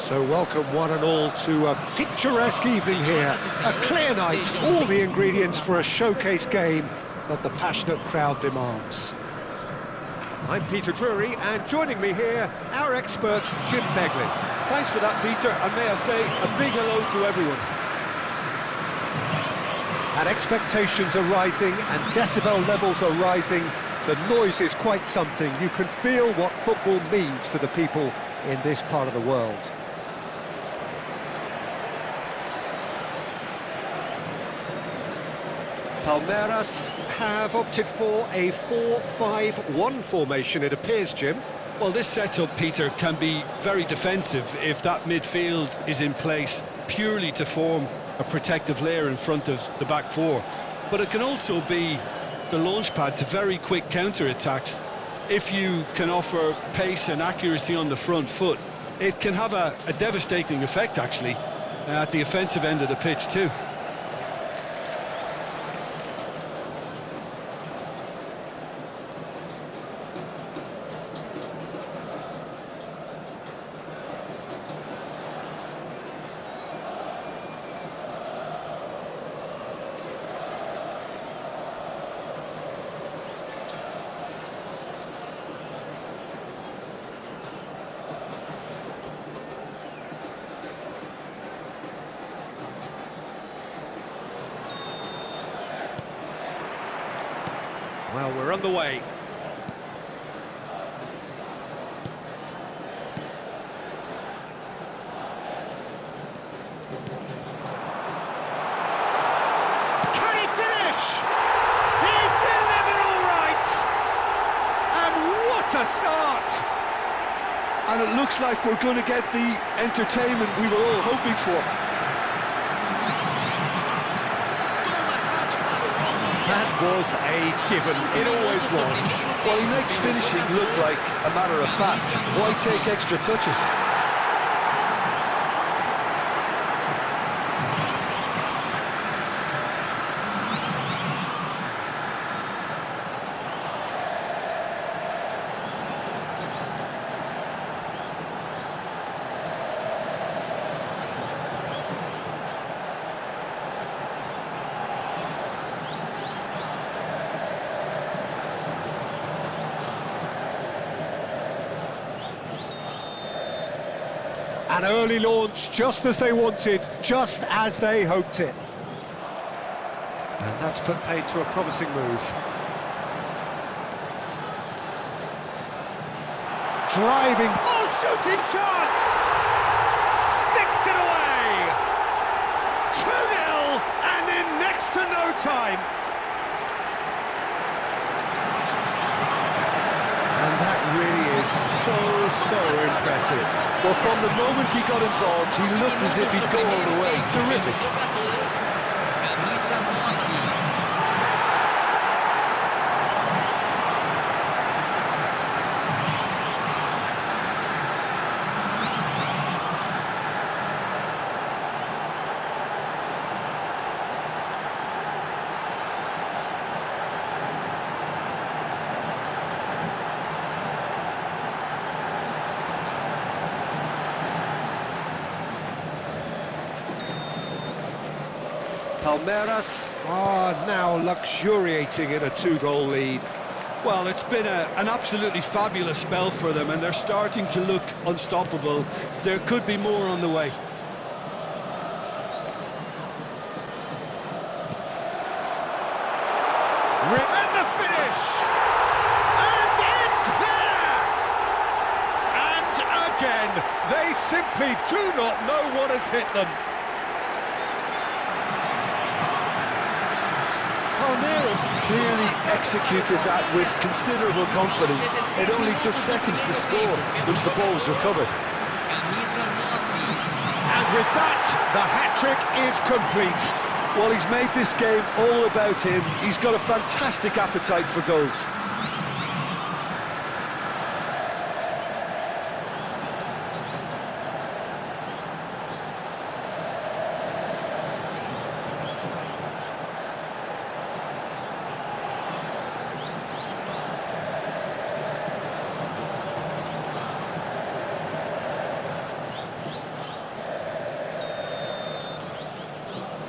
So welcome one and all to a picturesque evening here. A clear night, all the ingredients for a showcase game that the passionate crowd demands. I'm Peter Drury, and joining me here, our expert, Jim Beglin. Thanks for that, Peter, and may I say a big hello to everyone. And expectations are rising, and decibel levels are rising. The noise is quite something. You can feel what football means to the people in this part of the world. Palmeiras have opted for a 4-5-1 formation, it appears, Jim. Well, this setup, Peter, can be very defensive if that midfield is in place purely to form a protective layer in front of the back four. But it can also be the launch pad to very quick counter-attacks. If you can offer pace and accuracy on the front foot, it can have a devastating effect, actually, at the offensive end of the pitch too. Well, we're on the way. Can he finish? He's delivered all right! And what a start! And it looks like we're going to get the entertainment we were all hoping for. That was a given. It always was. Well, he makes finishing look like a matter of fact. Why take extra touches? An early launch, just as they wanted, just as they hoped it. And that's put paid to a promising move. Driving, shooting chance! Sticks it away! 2-0, and in next to no time. And that really is so impressive. Well, from the moment he got involved, he looked as if he'd go all the way. Terrific. Palmeiras are now luxuriating in a 2-goal lead. Well, it's been an absolutely fabulous spell for them, and they're starting to look unstoppable. There could be more on the way. And the finish! And it's there! And again, they simply do not know what has hit them. Palmeiras clearly executed that with considerable confidence. It only took seconds to score once the ball was recovered. And with that, the hat-trick is complete. Well, he's made this game all about him. He's got a fantastic appetite for goals.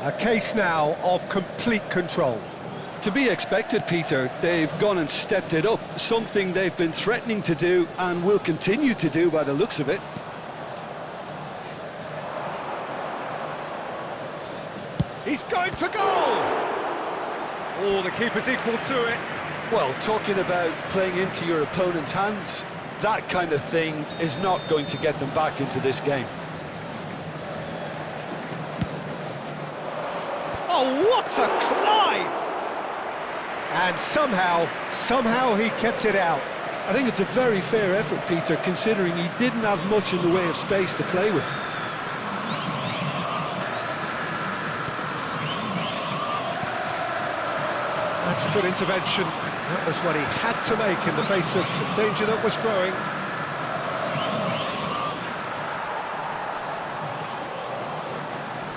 A case now of complete control. To be expected, Peter. They've gone and stepped it up, something they've been threatening to do and will continue to do by the looks of it. He's going for goal! Oh, the keeper's equal to it. Well, talking about playing into your opponent's hands, that kind of thing is not going to get them back into this game. Oh, what a climb! And somehow he kept it out. I think it's a very fair effort, Peter, considering he didn't have much in the way of space to play with. That's a good intervention. That was what he had to make in the face of danger that was growing.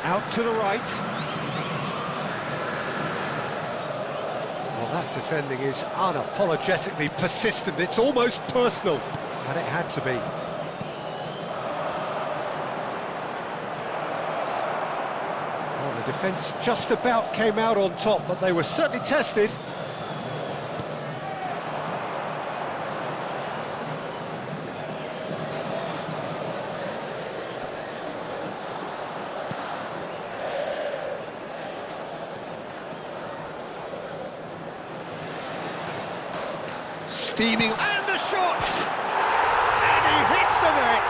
Out to the right. Well, that defending is unapologetically persistent. It's almost personal, and it had to be. Well, the defence just about came out on top, but they were certainly tested. Steaming, and the shot! And he hits the net!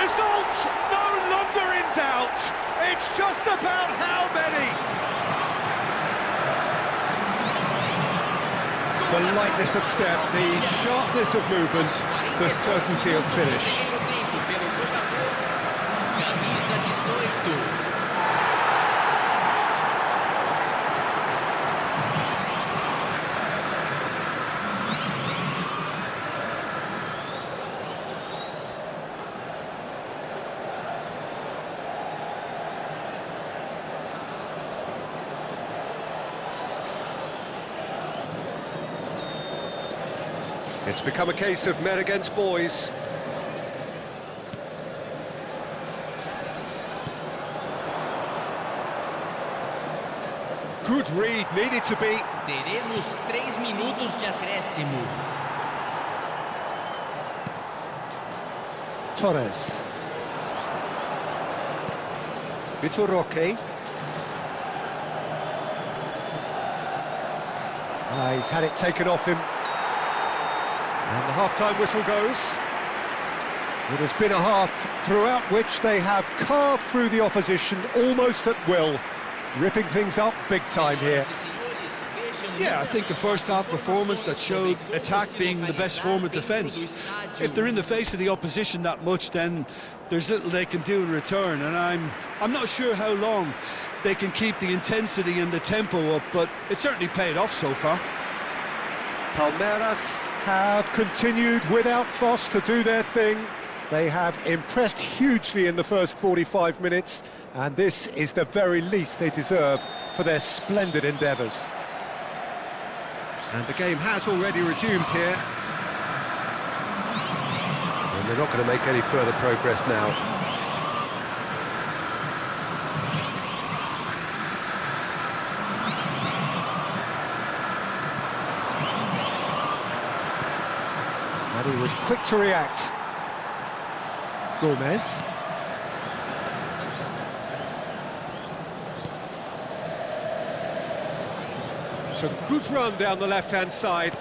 Result no longer in doubt! It's just about how many! The lightness of step, the sharpness of movement, the certainty of finish. It's become a case of men against boys. Good read, needed to be. Teremos 3 minutos de acréscimo. Torres. Vitor Roque. He's had it taken off him. And the half-time whistle goes. It has been a half throughout which they have carved through the opposition almost at will, ripping things up big time here. Yeah, I think the first half performance that showed attack being the best form of defence. If they're in the face of the opposition that much, then there's little they can do in return, and I'm not sure how long they can keep the intensity and the tempo up, but it certainly paid off so far. Palmeiras have continued without fuss to do their thing. They have impressed hugely in the first 45 minutes, and this is the very least they deserve for their splendid endeavours. And the game has already resumed here. And they're not going to make any further progress now. And he was quick to react. Gomez. It's a good run down the left-hand side.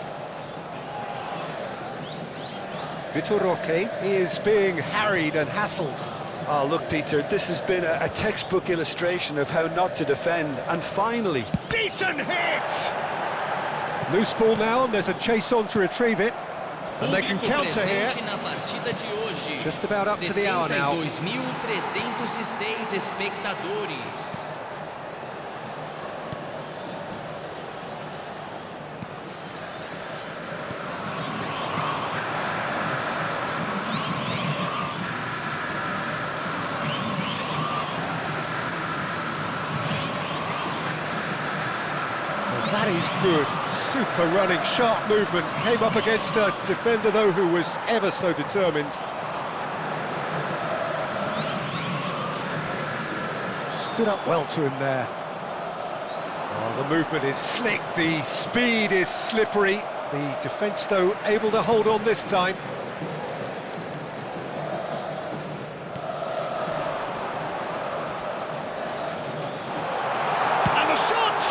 Vitor Roque is being harried and hassled. Oh, look, Peter, this has been a textbook illustration of how not to defend, and finally... Decent hit! Loose ball now, and there's a chase on to retrieve it. And they can counter here. Just about up to the hour now. 72.306 espectadores. Well, that is good. Super running, sharp movement. Came up against a defender, though, who was ever so determined. stood up well to him there. Oh, the movement is slick, the speed is slippery. The defence, though, able to hold on this time. And the shot!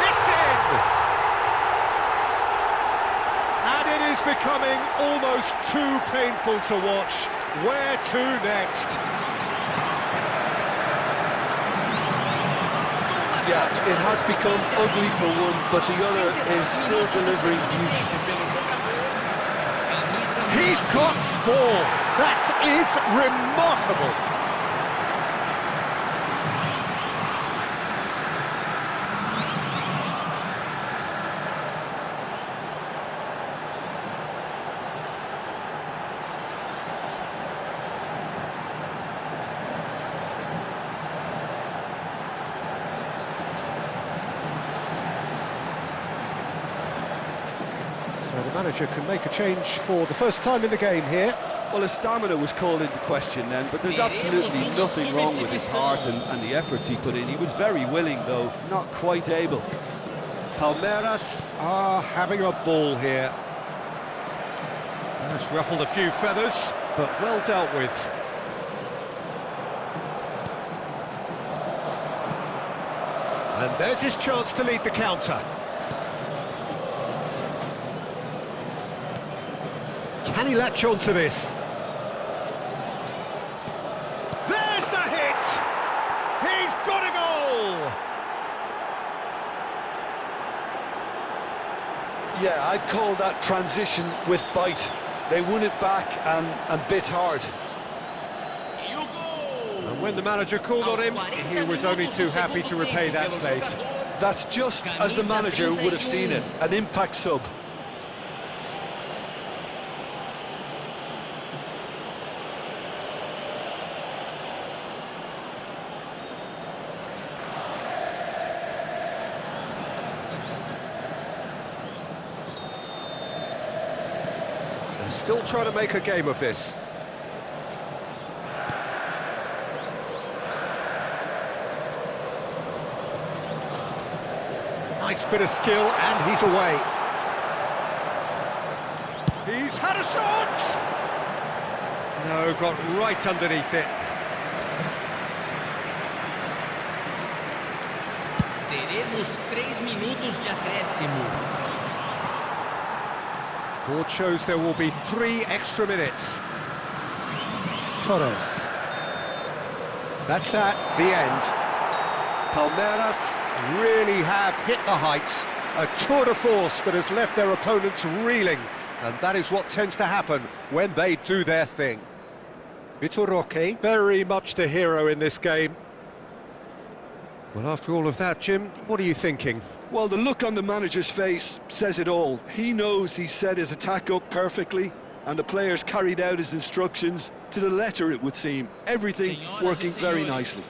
It's in! And it is becoming almost too painful to watch. Where to next? Yeah, it has become ugly for one, but the other is still delivering beauty. He's got 4. That is remarkable. So the manager can make a change for the first time in the game here. Well, his stamina was called into question then, but there's absolutely nothing wrong with his heart and the efforts he put in. He was very willing, though, not quite able. Palmeiras are having a ball here. That's ruffled a few feathers, but well dealt with. And there's his chance to lead the counter. Can he latch on to this? There's the hit! He's got a goal! Yeah, I'd call that transition with bite. They won it back and bit hard. And when the manager called on him, he was only too happy to repay that faith. That's just as the manager would have seen it, an impact sub. Still trying to make a game of this. Nice bit of skill, and he's away. He's had a shot! No, got right underneath it. Teremos 3 minutos de acréscimo. Board shows there will be 3 extra minutes. Torres. That's that, the end. Palmeiras really have hit the heights. A tour de force that has left their opponents reeling. And that is what tends to happen when they do their thing. Vitor Roque, very much the hero in this game. Well, after all of that, Jim, what are you thinking? Well, the look on the manager's face says it all. He knows he set his attack up perfectly, and the players carried out his instructions to the letter, it would seem. Everything working very nicely.